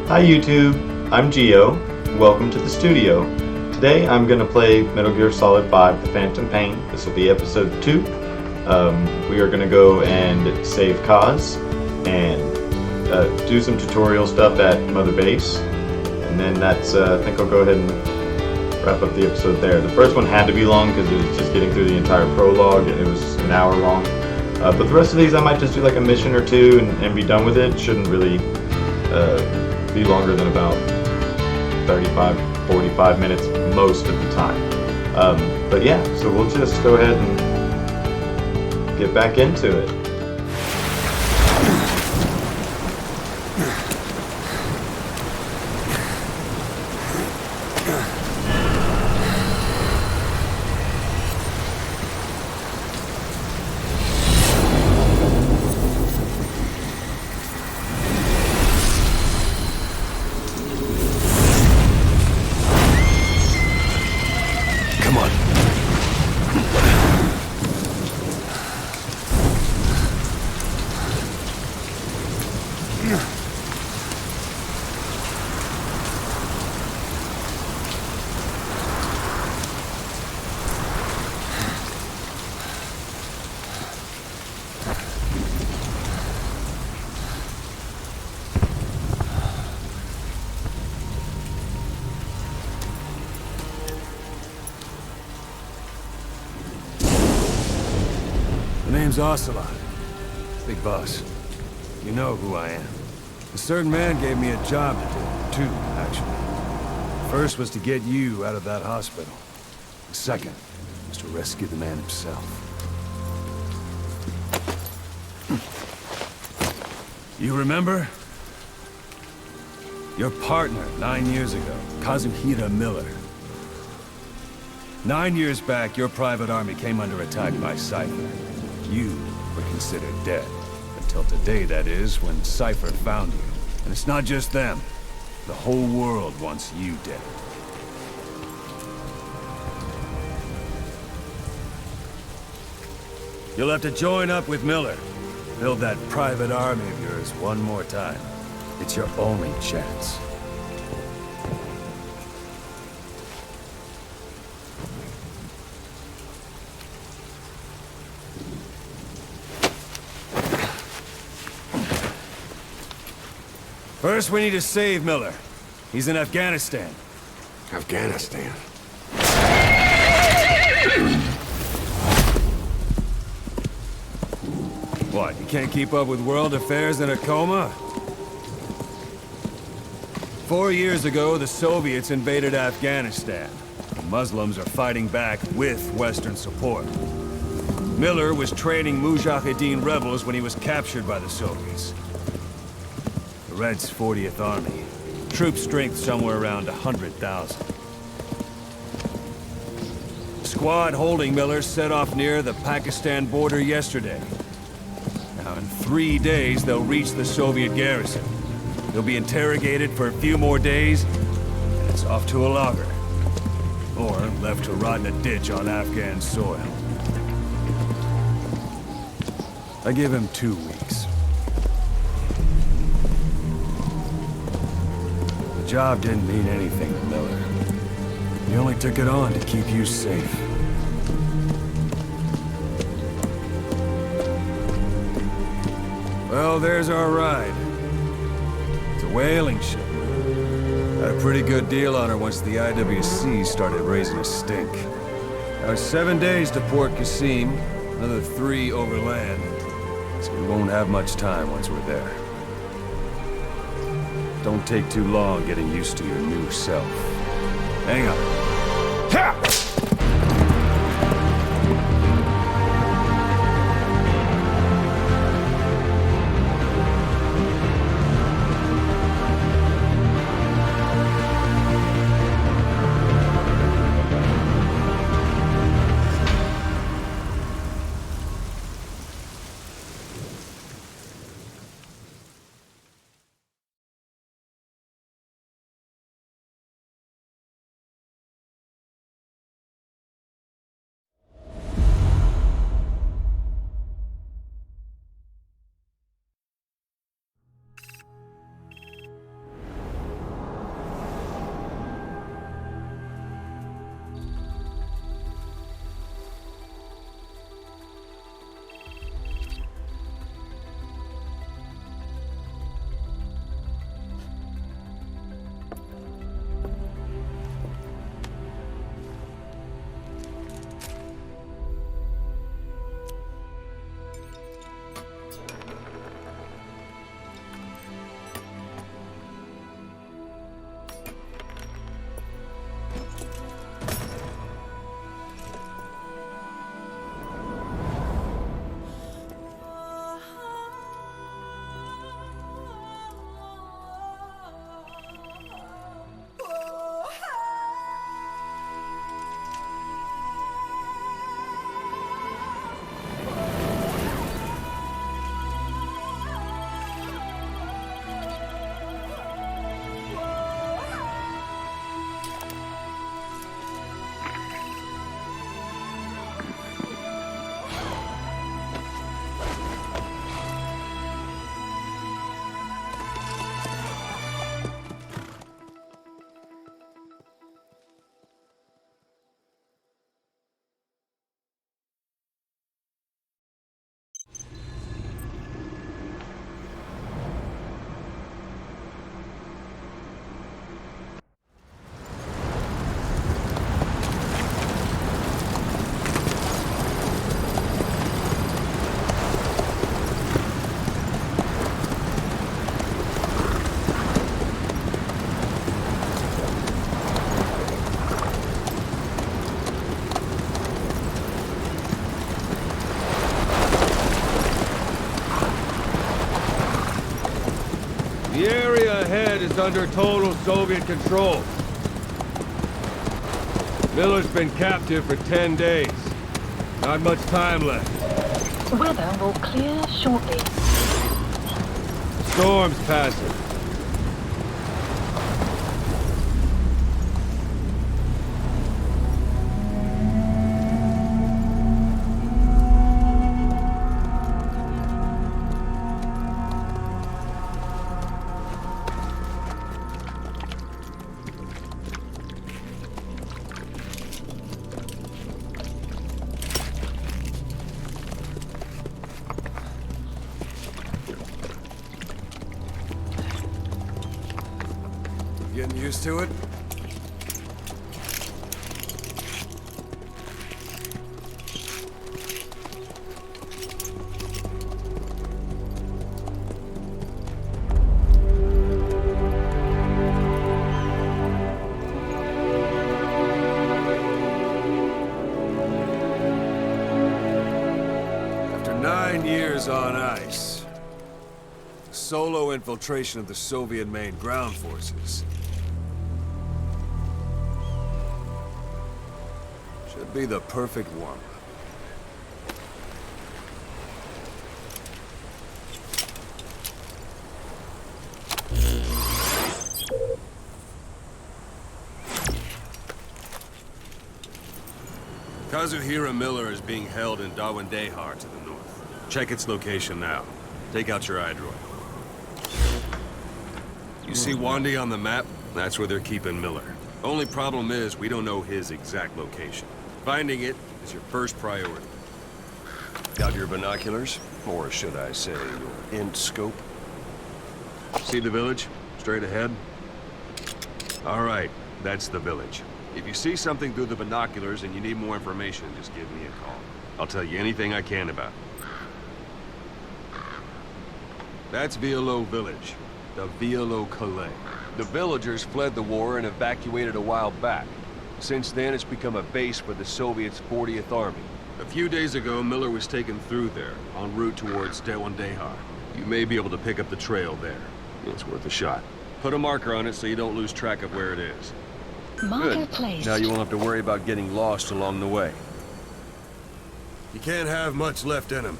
Hi YouTube, I'm Geo. Welcome to the studio. Today I'm going to play Metal Gear Solid 5 The Phantom Pain. This will be episode 2. We are going to go and save Kaz and do some tutorial stuff at Mother Base. And then that's, I think I'll go ahead and wrap up the episode there. The first one had to be long because it was just getting through the entire prologue and it was an hour long. But the rest of these I might just do like a mission or two and be done with it. Shouldn't really be longer than about 35-45 minutes most of the time. But yeah, so we'll just go ahead and get back into it. The name's Ocelot. Big boss. You know who I am. A certain man gave me a job to do. Two, actually. First was to get you out of that hospital. The second was to rescue the man himself. You remember? Your partner 9 years ago, Kazuhira Miller. 9 years back, your private army came under attack by Cypher. You were considered dead. Until today, that is, when Cypher found you. And it's not just them. The whole world wants you dead. You'll have to join up with Miller. Build that private army of yours one more time. It's your only chance. First, we need to save Miller. He's in Afghanistan. Afghanistan? What, you can't keep up with world affairs in a coma? 4 years ago, the Soviets invaded Afghanistan. The Muslims are fighting back with Western support. Miller was training Mujahideen rebels when he was captured by the Soviets. The Reds' 40th Army. Troop strength somewhere around 100,000. Squad holding Miller set off near the Pakistan border yesterday. Now in 3 days, they'll reach the Soviet garrison. They'll be interrogated for a few more days, and it's off to a lager. Or left to rot in a ditch on Afghan soil. I give him 2 weeks. The job didn't mean anything to Miller. He only took it on to keep you safe. Well, there's our ride. It's a whaling ship. Had a pretty good deal on her once the IWC started raising a stink. Now it's 7 days to Port Qasim, another 3 overland. So we won't have much time once we're there. Don't take too long getting used to your new self. Hang on. Ha! The area ahead is under total Soviet control. Miller's been captive for 10 days. Not much time left. Weather will clear shortly. Storm's passing. Getting used to it? After 9 years on ice, solo infiltration of the Soviet main ground forces should be the perfect warm-up. Kazuhira Miller is being held in Dawandehar to the north. Check its location now. Take out your iDroid. You see Wandy on the map? That's where they're keeping Miller. Only problem is, we don't know his exact location. Finding it is your first priority. Got your binoculars? Or should I say, your int scope? See the village? Straight ahead? All right, that's the village. If you see something through the binoculars and you need more information, just give me a call. I'll tell you anything I can about it. That's Violo Village. The Violo Calais. The villagers fled the war and evacuated a while back. Since then, it's become a base for the Soviets' 40th Army. A few days ago, Miller was taken through there, en route towards Dawandehar. You may be able to pick up the trail there. It's worth a shot. Put a marker on it so you don't lose track of where it is. Marker placed. Now you won't have to worry about getting lost along the way. You can't have much left in him.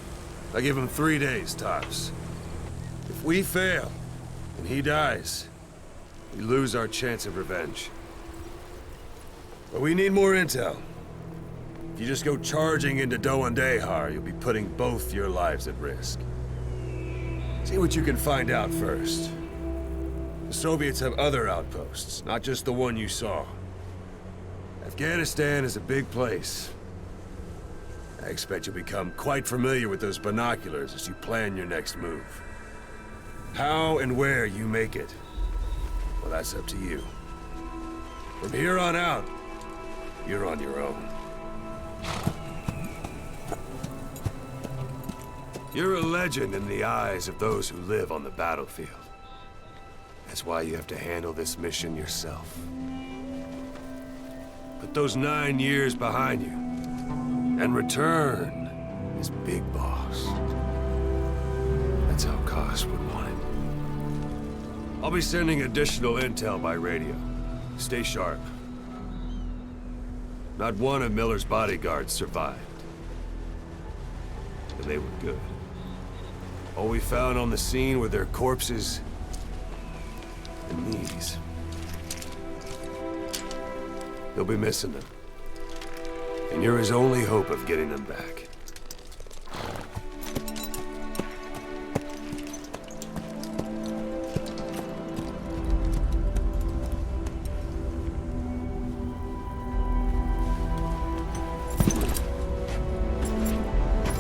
I give him 3 days, tops. If we fail, and he dies, we lose our chance of revenge. But we need more intel. If you just go charging into Dawandehar, you'll be putting both your lives at risk. See what you can find out first. The Soviets have other outposts, not just the one you saw. Afghanistan is a big place. I expect you'll become quite familiar with those binoculars as you plan your next move. How and where you make it, Well, that's up to you. From here on out, you're on your own. You're a legend in the eyes of those who live on the battlefield. That's why you have to handle this mission yourself. Put those 9 years behind you, and return as Big Boss. That's how Koss would want it. I'll be sending additional intel by radio. Stay sharp. Not one of Miller's bodyguards survived. And they were good. All we found on the scene were their corpses and these. They'll be missing them. And you're his only hope of getting them back.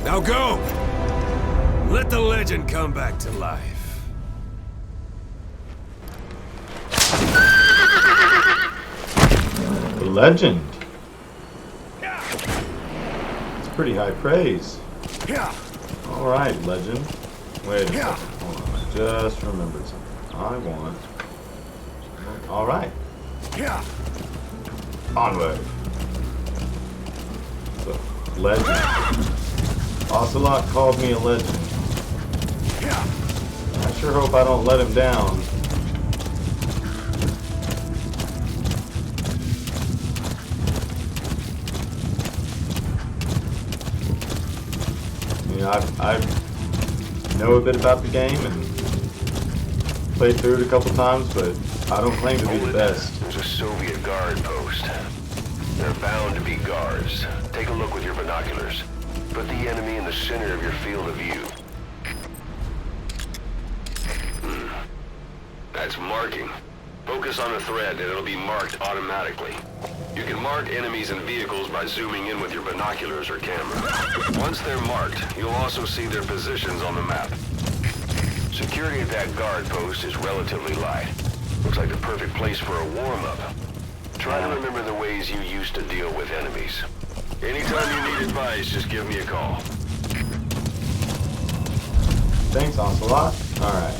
Now go! Let the legend come back to life. The legend. It's pretty high praise. Alright, legend. Wait a second. Hold on. I just remembered something. I want... Alright. Onward. So, legend. Ocelot called me a legend. I sure hope I don't let him down. You know, I know a bit about the game and played through it a couple times, but I don't claim to be the best. There's a Soviet guard post. They're bound to be guards. Take a look with your binoculars. Put the enemy in the center of your field of view. That's marking. Focus on a thread and it'll be marked automatically. You can mark enemies and vehicles by zooming in with your binoculars or camera. Once they're marked, you'll also see their positions on the map. Security at that guard post is relatively light. Looks like the perfect place for a warm-up. Try to remember the ways you used to deal with enemies. Anytime you need advice, just give me a call. Thanks, Ocelot. Alright.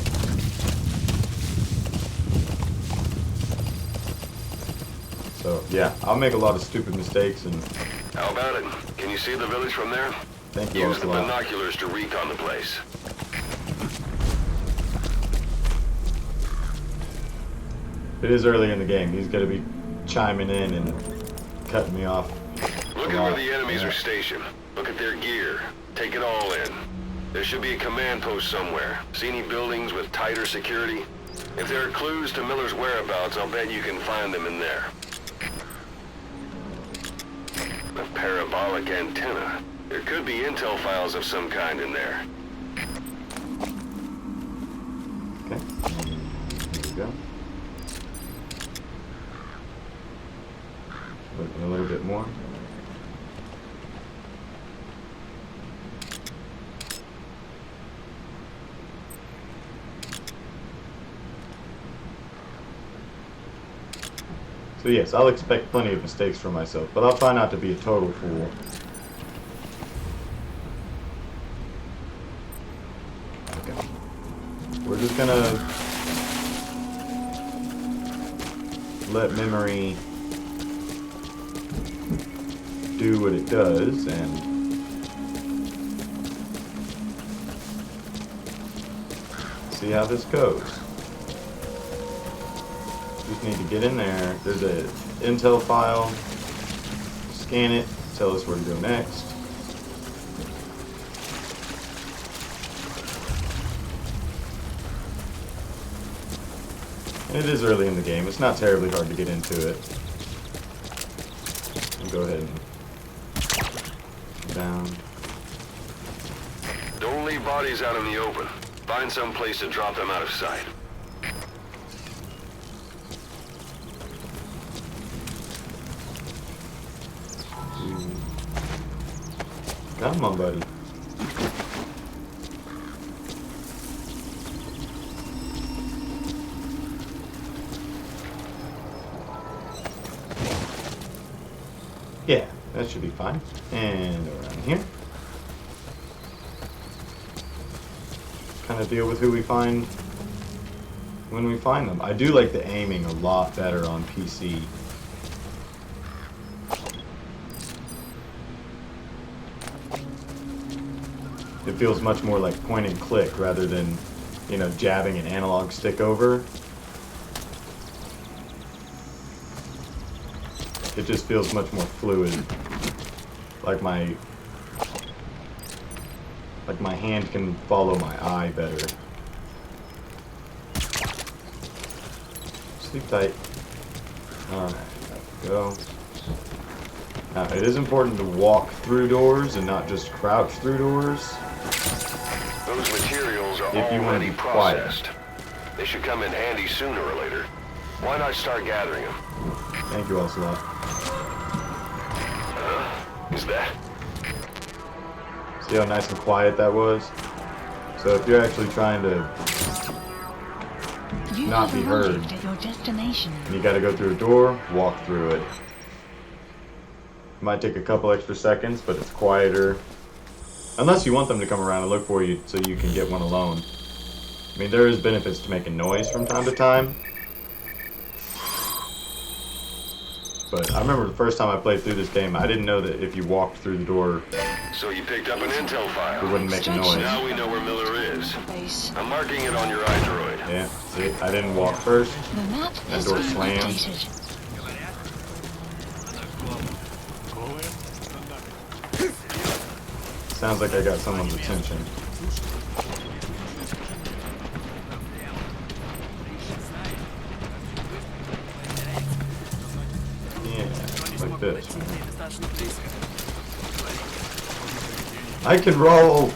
So, yeah, I'll make a lot of stupid mistakes and... How about it? Can you see the village from there? Thank you, Use the Ocelot. binoculars to recon the place. It is early in the game. He's going to be chiming in and cutting me off. Look at where the enemies are stationed. Look at their gear. Take it all in. There should be a command post somewhere. See any buildings with tighter security? If there are clues to Miller's whereabouts, I'll bet you can find them in there. A parabolic antenna. There could be intel files of some kind in there. Okay. Here we go. Looking a little bit more. So yes, I'll expect plenty of mistakes from myself, but I'll try not to be a total fool. Okay. We're just gonna let memory do what it does and see how this goes. Just need to get in there. There's a intel file. Scan it. Tell us where to go next. And it is early in the game. It's not terribly hard to get into it. I'll go ahead and down. Don't leave bodies out in the open. Find some place to drop them out of sight. Come on, buddy. Yeah, that should be fine. And around here. Kind of deal with who we find when we find them. I do like the aiming a lot better on PC. It feels much more like point and click rather than, you know, jabbing an analog stick over. It just feels much more fluid. Like my hand can follow my eye better. Sleep tight. Alright, there we go. Now, it is important to walk through doors and not just crouch through doors. Those materials are If you want to already be quiet. processed. They should come in handy sooner or later. Why not start gathering them? Thank you, Ocelot. Is that? See how nice and quiet that was? So if you're actually trying to You not have be heard, arrived at your destination. and you gotta go through a door, walk through it. Might take a couple extra seconds, but it's quieter. Unless you want them to come around and look for you so you can get one alone. I mean, there is benefits to making noise from time to time. But I remember the first time I played through this game, I didn't know that if you walked through the door, So you picked up an intel it file. wouldn't make a noise. Now we know where Miller is. Base. I'm marking it on your iDroid. Yeah, see, I didn't walk first. The map That has door been slammed. updated. Sounds like I got someone's attention. Yeah, like this. I can roll!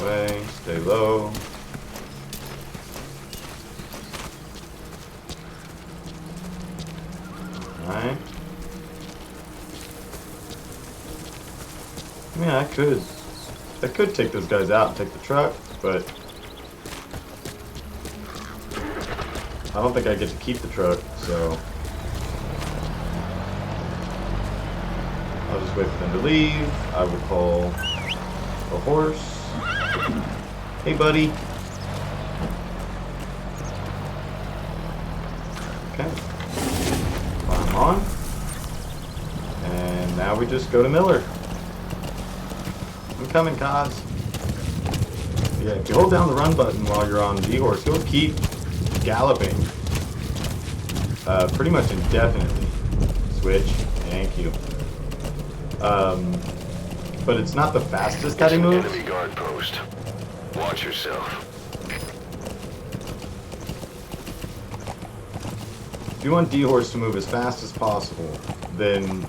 Way, stay low. Alright. I mean, I could take those guys out and take the truck, but I don't think I get to keep the truck, so I'll just wait for them to leave. I will call the horse. Hey, buddy. Okay. Climb on. And now we just go to Miller. I'm coming, Kaz. Yeah, if you hold down the run button while you're on D-Horse, he'll keep galloping. Pretty much indefinitely. Switch. Thank you. But it's not the fastest that he moves. Enemy guard post. Watch yourself. If you want D-Horse to move as fast as possible, then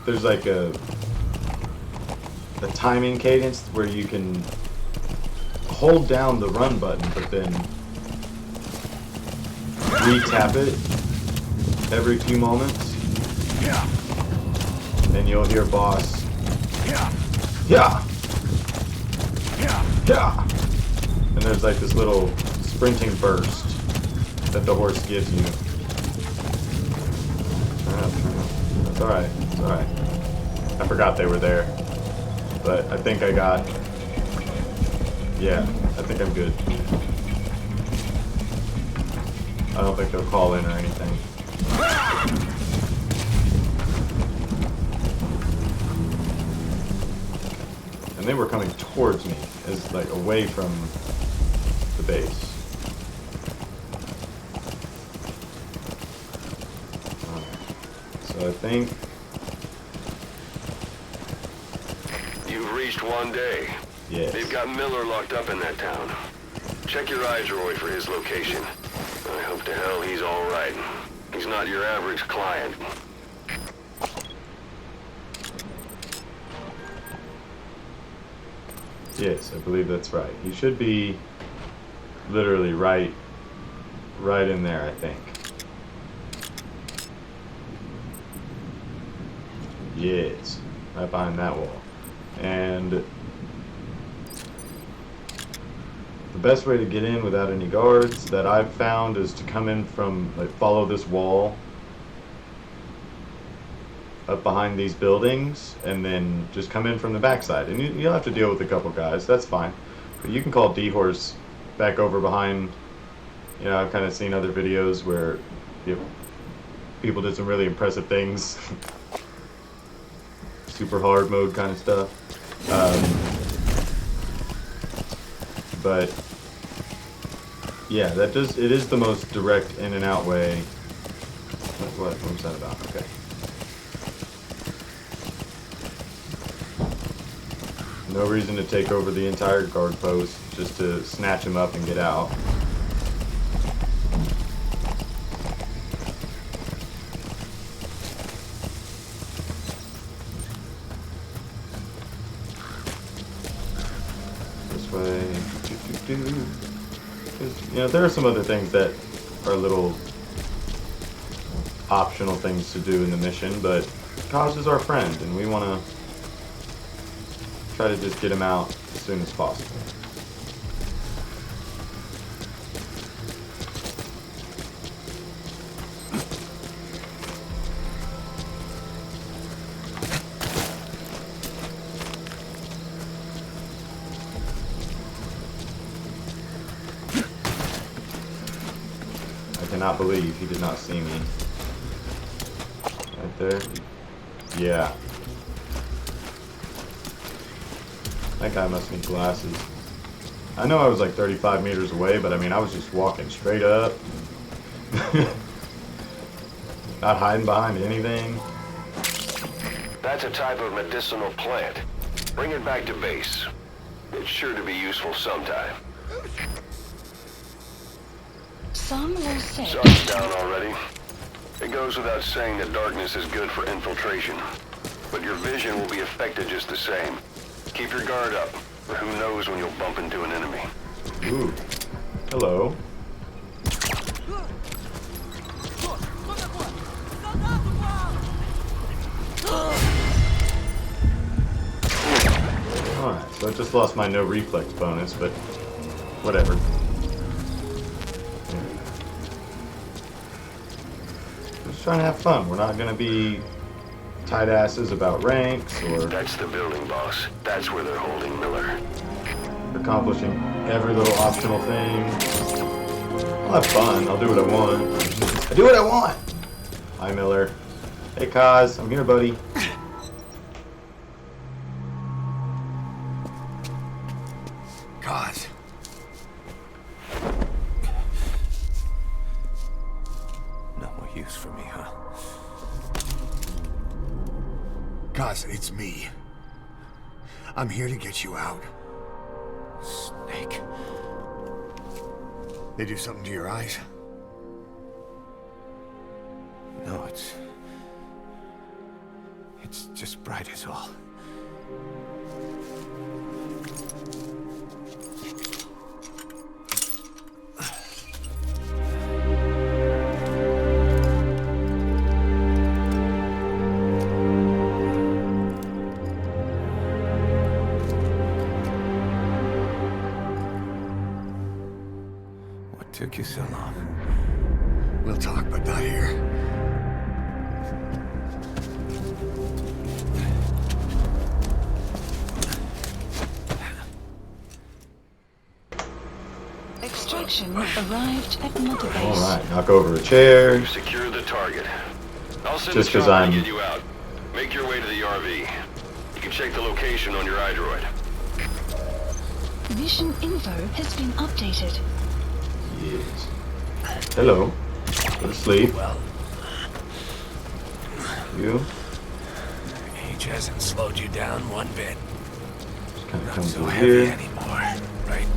there's like a timing cadence where you can hold down the run button, but then re-tap it every few moments. And you'll hear boss. Yeah. Yeah. And there's like this little sprinting burst that the horse gives you. That's alright. It's alright. I forgot they were there. But I think I got... Yeah, I think I'm good. I don't think they'll call in or anything. And they were coming towards me, as like away from the base. So I think... You've reached one day. Yes. They've got Miller locked up in that town. Check your iDroid for his location. I hope to hell he's all right. He's not your average client. Yes, I believe that's right. He should be literally right in there, I think. Yes, right behind that wall. And the best way to get in without any guards that I've found is to come in from, like, follow this wall up behind these buildings and then just come in from the backside. And you'll have to deal with a couple guys, that's fine. But you can call D-Horse back over behind. You know, I've kind of seen other videos where, you know, people did some really impressive things. Super hard mode kind of stuff. But yeah, it is the most direct in and out way. What was that about? Okay. No reason to take over the entire guard post just to snatch him up and get out. This way. You know, there are some other things that are little optional things to do in the mission, but Kaz is our friend, and we want to try to just get him out as soon as possible. I cannot believe he did not see me. Right there. Yeah. That guy must need glasses. I know I was like 35 meters away, but I mean, I was just walking straight up. Not hiding behind anything. That's a type of medicinal plant. Bring it back to base. It's sure to be useful sometime. Some will say... Sun's down already. It goes without saying that darkness is good for infiltration. But your vision will be affected just the same. Keep your guard up, or who knows when you'll bump into an enemy. Ooh. Hello. Alright, so I just lost my no reflex bonus, but whatever. We're just trying to have fun. We're not going to be tight asses about ranks or That's the building, boss. That's where they're holding Miller. accomplishing every little optional thing. I'll have fun. I'll do what I want. I do what I want! Hi, Miller. Hey, Kaz. I'm here, buddy. God. No more use for me, huh? Guys, it's me. I'm here to get you out. Snake. They do something to your eyes? No, it's just bright as all. What took you so long? We'll talk, but not here. Extraction arrived at Mother Base. Alright, knock over a chair. You've secured the target. I'll send Just a 'cause chopper I'm- to get you out. Make your way to the RV. You can check the location on your iDroid. Mission info has been updated. Yes. Hello. Go to sleep. Well, You. age hasn't slowed you down one bit. Just kind of Not come so through heavy here. anymore, right?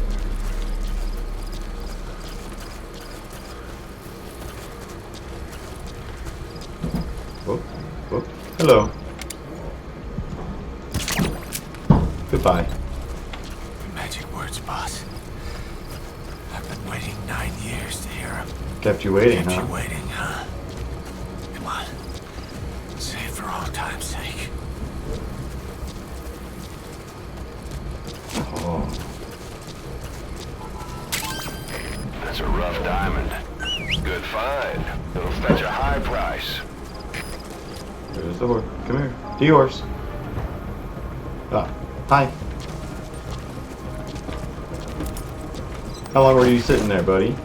Oh, oh. Hello. Goodbye. Magic words, boss. I've been waiting 9 years to hear them. Kept you waiting, Kept huh? you waiting, huh? Come on. Say it for all time's sake. Oh. That's a rough diamond. Good find. It'll fetch a high price. There's the horse. Come here. D-horse. Hi. How long were you sitting there, buddy? Yeah,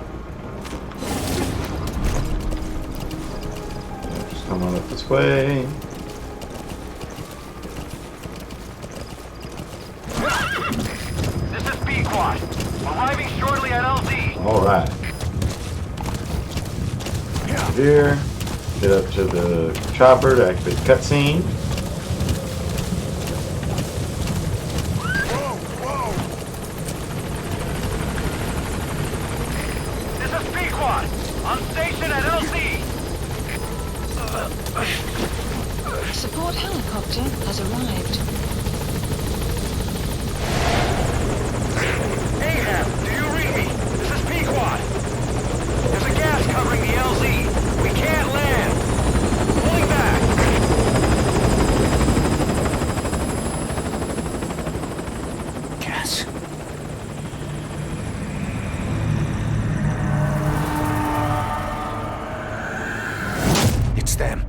just come on up this way. This is B-Quad. Arriving shortly at LZ. Alright. Here. Get up to the chopper to activate the cutscene. This is B-Quad. On station at LZ. Support helicopter has arrived. Ahab, do you read me? This is B-Quad. There's a gas covering the LZ. We can't land. Pulling back. Gas. It's them.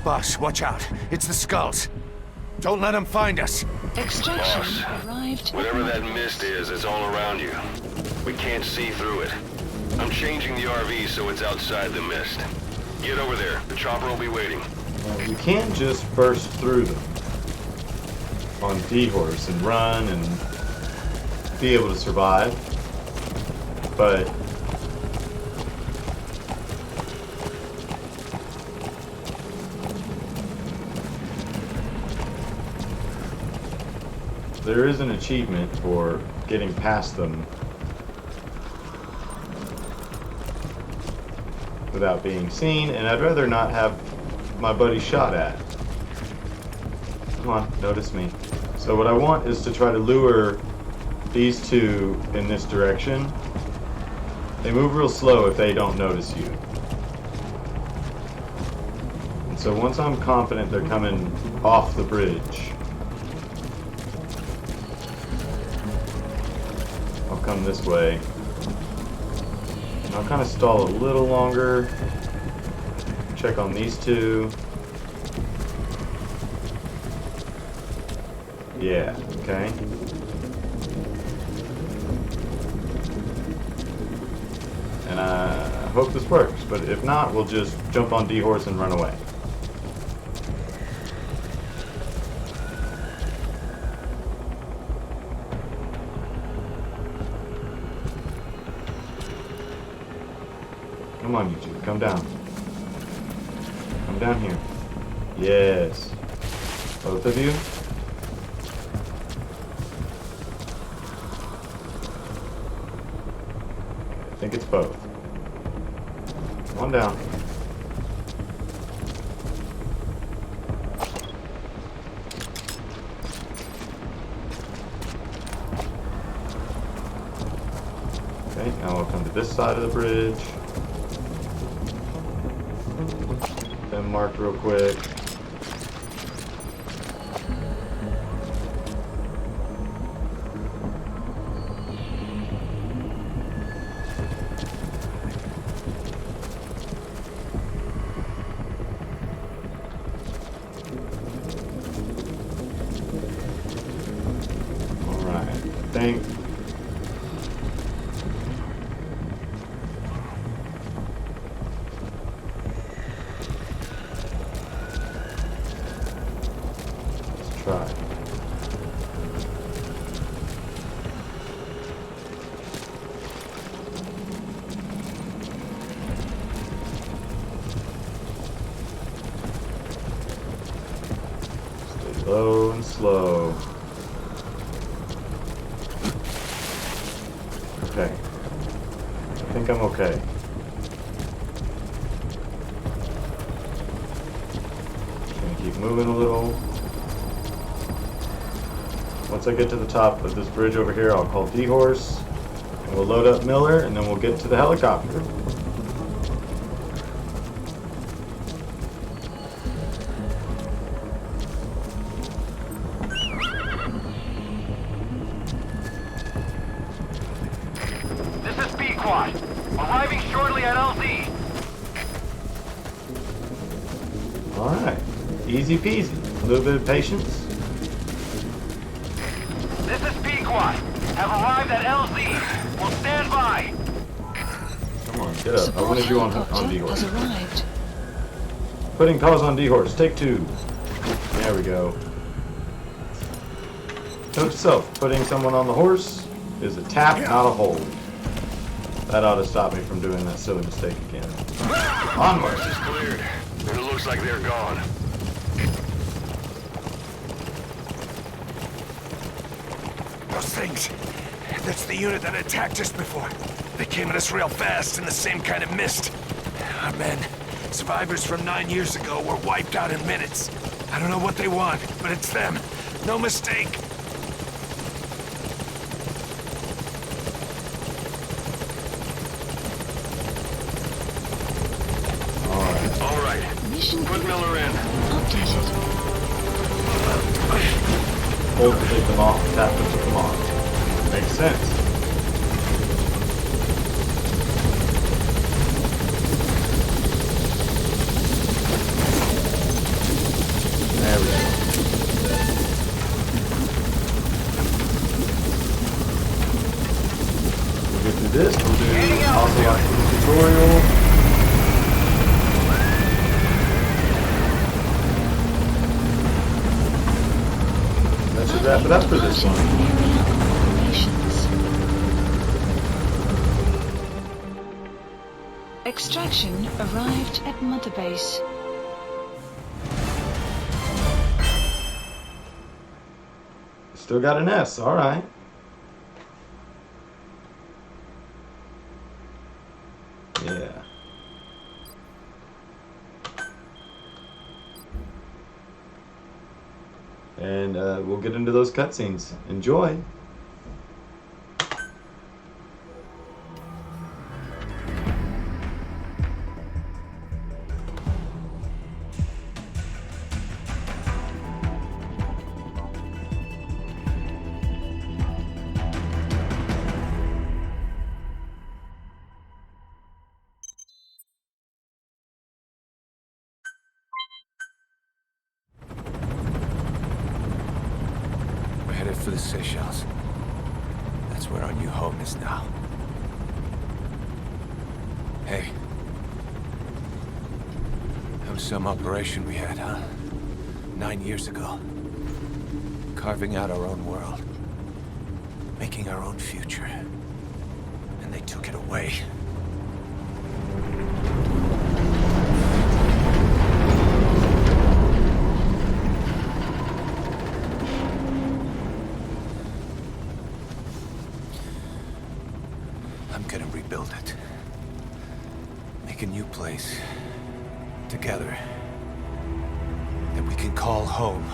Boss, watch out. It's the skulls. Don't let them find us. Extraction Boss, arrived. Whatever that mist is, it's all around you. We can't see through it. I'm changing the RV so it's outside the mist. Get over there. The chopper will be waiting. You can't just burst through them on D-horse and run and be able to survive. But there is an achievement for getting past them without being seen, and I'd rather not have my buddy shot at. Come on, notice me. So what I want is to try to lure these two in this direction. They move real slow if they don't notice you. And so once I'm confident they're coming off the bridge, I'll come this way. And I'll kind of stall a little longer. Check on these two. Yeah, okay. And I hope this works, but if not, we'll just jump on D-horse and run away. Come on, you two, come down. Come down here. Yes. Both of you? I think it's both. Come on down. Okay, now we'll come to this side of the bridge. Them marked real quick. Alright, I think try. Stay low and slow. Okay. I think I'm okay. Just gonna keep moving a little. Once I get to the top of this bridge over here, I'll call D-Horse, and we'll load up Miller, and then we'll get to the helicopter. This is Pequod. Arriving shortly at LZ. Alright, easy peasy. A little bit of patience. This is Pequod. Have arrived at LZ. We'll stand by. Come on, get up. I Support wanted you on helicopter D-Horse. has arrived. Putting calls on D-Horse. Take 2. There we go. Note to self, putting someone on the horse is a tap, not a hold. That ought to stop me from doing that silly mistake again. Onward! Horse is cleared. It looks like they're gone. Those things. That's the unit that attacked us before. They came at us real fast in the same kind of mist. Our men, survivors from 9 years ago, were wiped out in minutes. I don't know what they want, but it's them. No mistake. All right. Mission Put Miller in. updated. Hold to take them off, tap to put them on. Makes sense. There we go. We'll get through this. We'll do also like a tutorial. That should wrap it up for this one. Area operations. Extraction arrived at Mother Base. Still got an S, alright. Yeah. And we'll get into those cutscenes. Enjoy. We're headed for the Seychelles. That's where our new home is now. Hey. That was some operation we had, huh? 9 years ago. Carving out our own world. Making our own future. And they took it away. I'm gonna rebuild it. Make a new place. Together. That we can call home.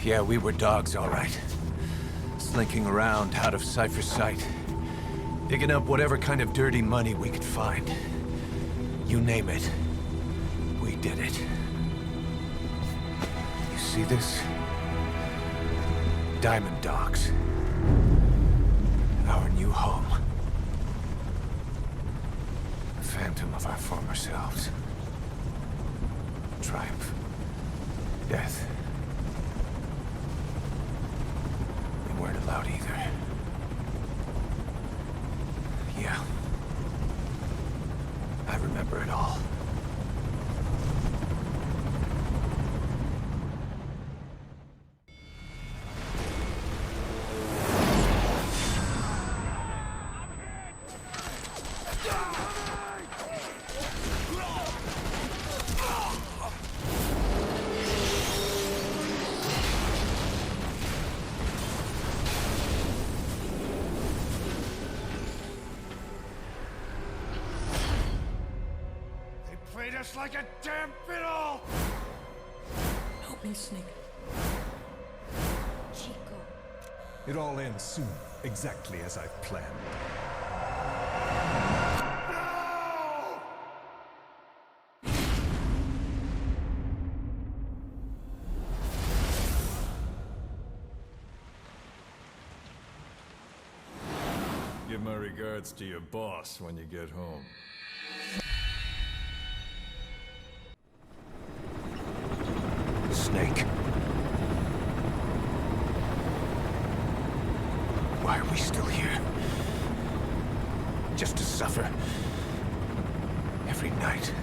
Yeah, we were dogs, all right. Slinking around out of Cypher's sight. Digging up whatever kind of dirty money we could find. You name it. We did it. You see this? Diamond Dogs. Our new home. The phantom of our former selves. Triumph. Death. We weren't allowed either. Yeah. I remember it all. us like a damn fiddle! Help me, Snake. Chico. It all ends soon, exactly as I've planned. Give my regards to your boss when you get home. Snake. Why are we still here? Just to suffer. Every night,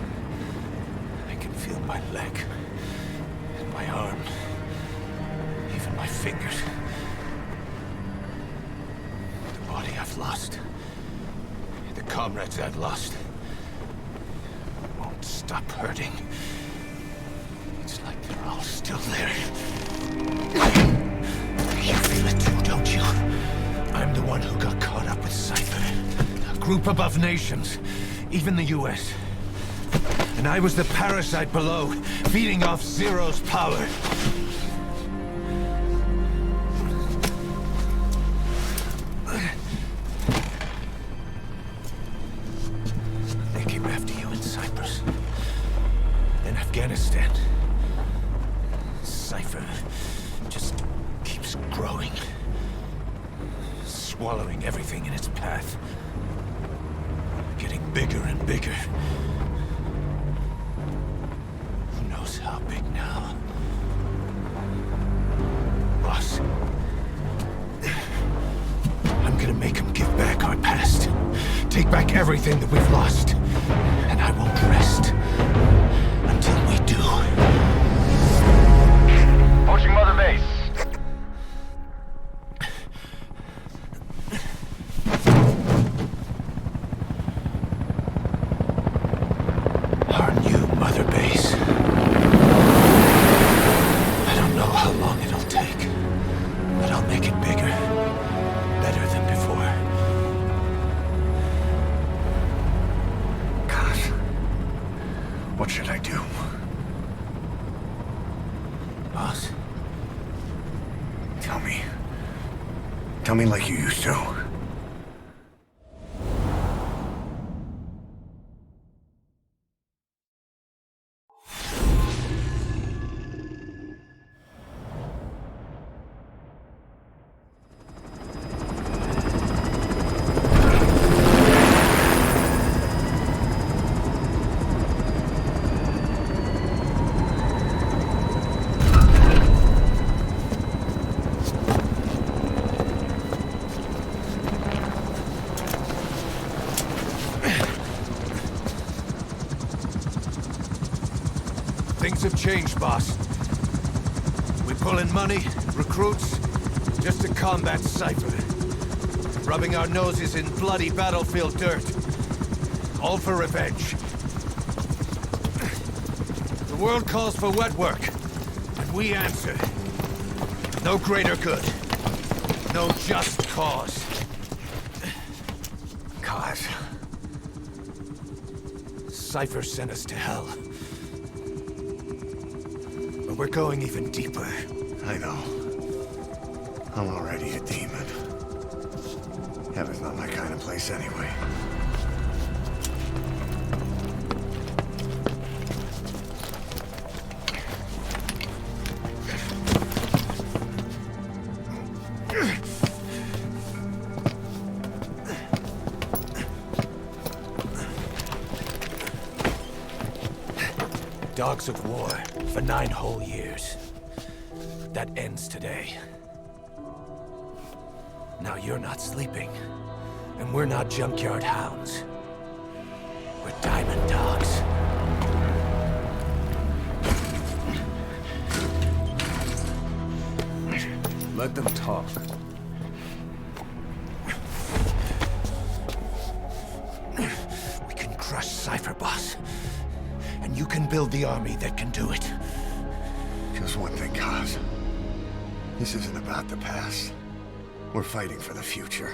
I can feel my leg, and my arm, even my fingers. The body I've lost, the comrades I've lost, won't stop hurting. It's like they're all still there. You feel it too, don't you? I'm the one who got caught up with Cypher. A group above nations, even the US. And I was the parasite below, feeding off Zero's power. They came after you in Cyprus. In Afghanistan. Cypher just keeps growing. Swallowing everything in its path. Getting bigger and bigger. Who knows how big now? Boss. I'm gonna make him give back our past. Take back everything that we've lost. And I won't rest until we do. Approaching Mother Base. Our new Mother Base. I don't know how long it'll take, but I'll make it bigger. Better than before. God. What should I do? Boss? Tell me. Tell me like you used to. Things have changed, boss. We pull in money, recruits, just to combat Cypher. Rubbing our noses in bloody battlefield dirt. All for revenge. The world calls for wet work, and we answer. No greater good. No just cause. Cause. Cypher sent us to hell. But we're going even deeper. I know. I'm already a demon. Heaven's not my kind of place anyway. Dogs of war for 9 whole years. That ends today. Now you're not sleeping, and we're not junkyard hounds. We're diamond dogs. Let them talk. We can crush Cypher, boss. And you can build the army that can do it. Just one thing, Kaz. This isn't about the past. We're fighting for the future.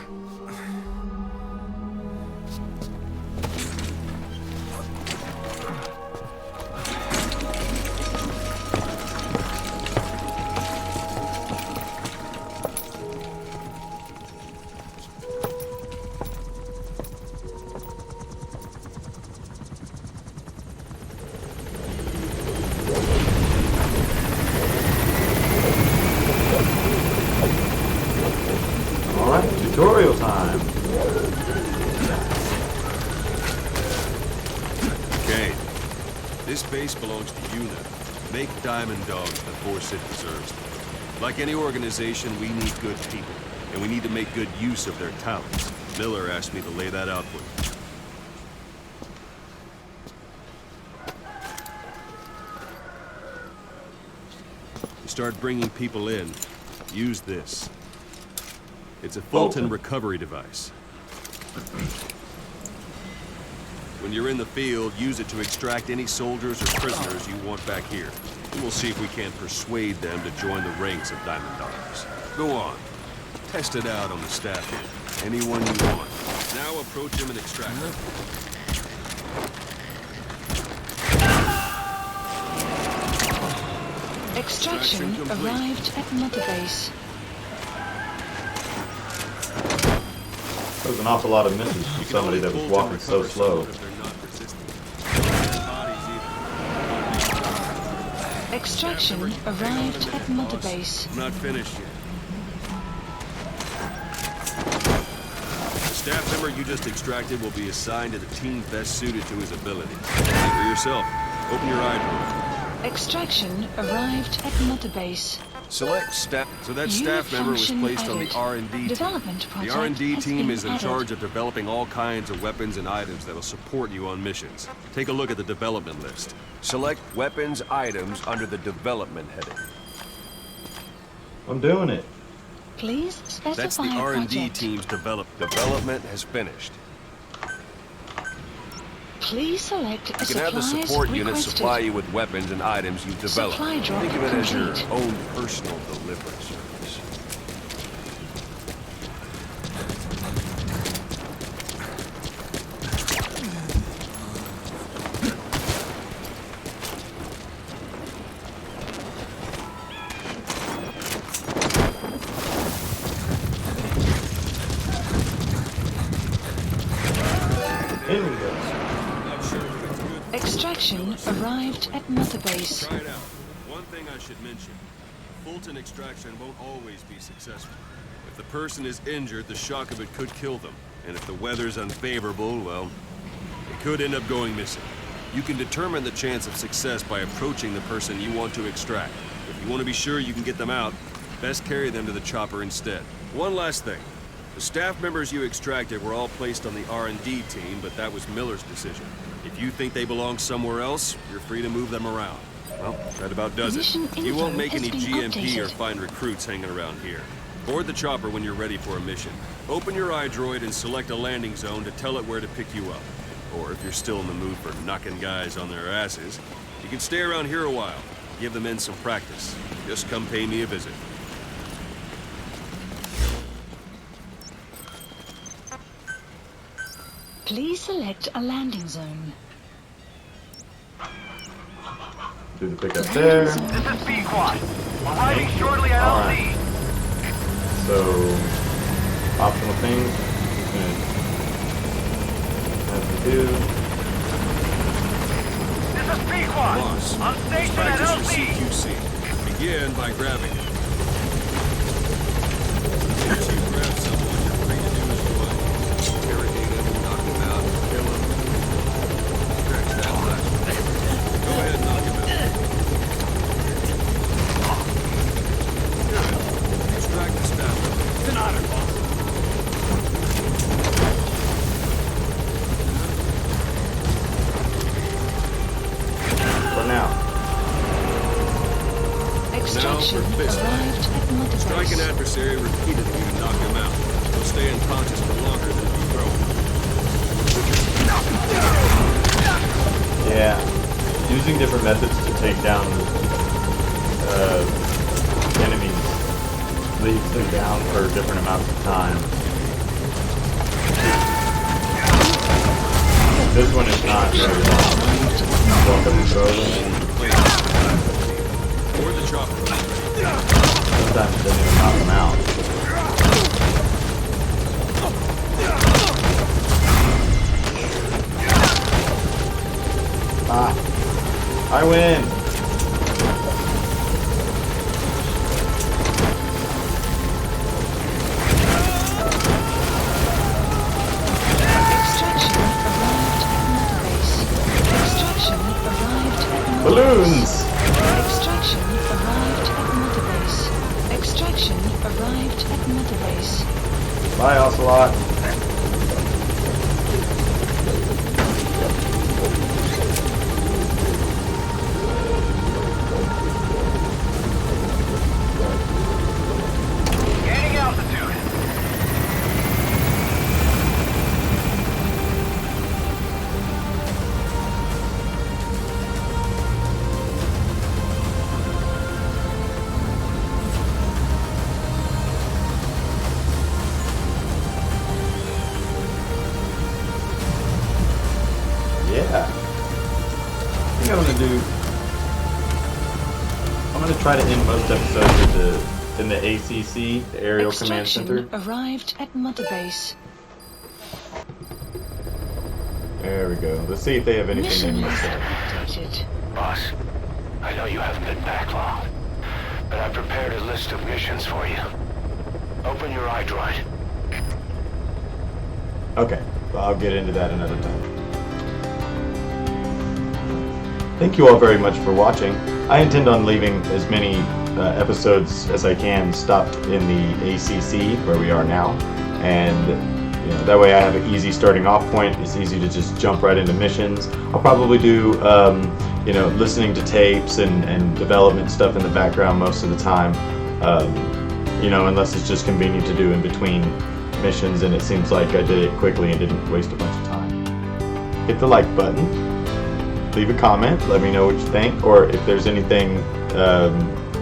This base belongs to you now. Make diamond dogs the force it deserves. Like any organization, we need good people, and we need to make good use of their talents. Miller asked me to lay that out for you. You start bringing people in, use this. It's a Fulton recovery device. When you're in the field, use it to extract any soldiers or prisoners you want back here. And we'll see if we can't persuade them to join the ranks of Diamond Dogs. Go on. Test it out on the staff here. Anyone you want. Now approach him and extract him. Extraction arrived at Mother Base. There was an awful lot of misses from somebody that was walking so slow. Extraction arrived at Mother Base. I'm not finished yet. The staff member you just extracted will be assigned to the team best suited to his abilities. For yourself, open your eye. Extraction arrived at Mother Base. Select staff. So that staff member was placed on the R&D team. Development project The R&D has team been is in added. charge of developing all kinds of weapons and items that will support you on missions. Take a look at the development list. Select weapons items under the development heading. I'm doing it. Please specify That's the R&D project. team's development has finished. Please select You can have the supplies support unit requested. supply you with weapons and items you've developed. Supply drop Think of it as your complete. own personal delivery service. Here we go. Extraction arrived at Mother Base. Try it out. One thing I should mention. Fulton extraction won't always be successful. If the person is injured, the shock of it could kill them. And if the weather's unfavorable, well, it could end up going missing. You can determine the chance of success by approaching the person you want to extract. If you want to be sure you can get them out, best carry them to the chopper instead. One last thing. The staff members you extracted were all placed on the R&D team, but that was Miller's decision. If you think they belong somewhere else, you're free to move them around. Well, that about does it. Mission You won't info make has any been GMP or updated. find recruits hanging around here. Board the chopper when you're ready for a mission. Open your iDroid and select a landing zone to tell it where to pick you up. Or if you're still in the mood for knocking guys on their asses, you can stay around here a while. Give the men some practice. Just come pay me a visit. Please select a landing zone. Do the pickup there. This is Pequod. Arriving shortly at LZ. So, optional things. Have to do. This is Pequod. Boss, On station at practice your LZ. CQC. Begin by grabbing it. Once you grab someone, you're free to do as you like. Interrogate him, knock him out, kill him. Scratch that last one. Go ahead, knock him out. Good. Extract the staff. It's an honor, boss. For now. Extraction Now for fist arrived at Mother Strike an Base. adversary repeatedly to knock him out. He'll stay unconscious for longer than if you throw him. Yeah. Using different methods to take down enemies leaves them down for different amounts of time. This one is not very long. Walk up and throw them. Board the chopper. Sometimes it doesn't even knock them out. I win! Extraction arrived at Mother Base. Extraction arrived Balloons! Extraction arrived at Mother Base. Extraction arrived at Mother Base. Bye, Ocelot. Gaining altitude. Yeah. I think I'm gonna try to end most episodes in the ACC, the Aerial Command Center. Extraction arrived at Mother Base. There we go. Let's see if they have anything Mission in list this. updated. Boss, I know you haven't been back long, but I prepared a list of missions for you. Open your iDroid. Okay, well, I'll get into that another time. Thank you all very much for watching. I intend on leaving as many episodes as I can stopped in the ACC, where we are now, and that way I have an easy starting off point. It's easy to just jump right into missions. I'll probably do listening to tapes and development stuff in the background most of the time, unless it's just convenient to do in between missions and it seems like I did it quickly and didn't waste a bunch of time. Hit the like button. Leave a comment, let me know what you think, or if there's anything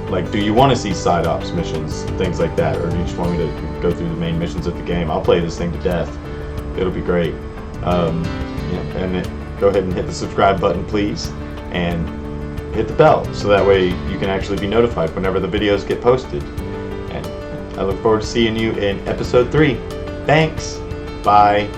like, do you want to see side ops missions, things like that, or do you just want me to go through the main missions of the game? I'll play this thing to death. It'll be great. And then go ahead and hit the subscribe button, please, and hit the bell so that way you can actually be notified whenever the videos get posted. And I look forward to seeing you in episode 3. Thanks. Bye.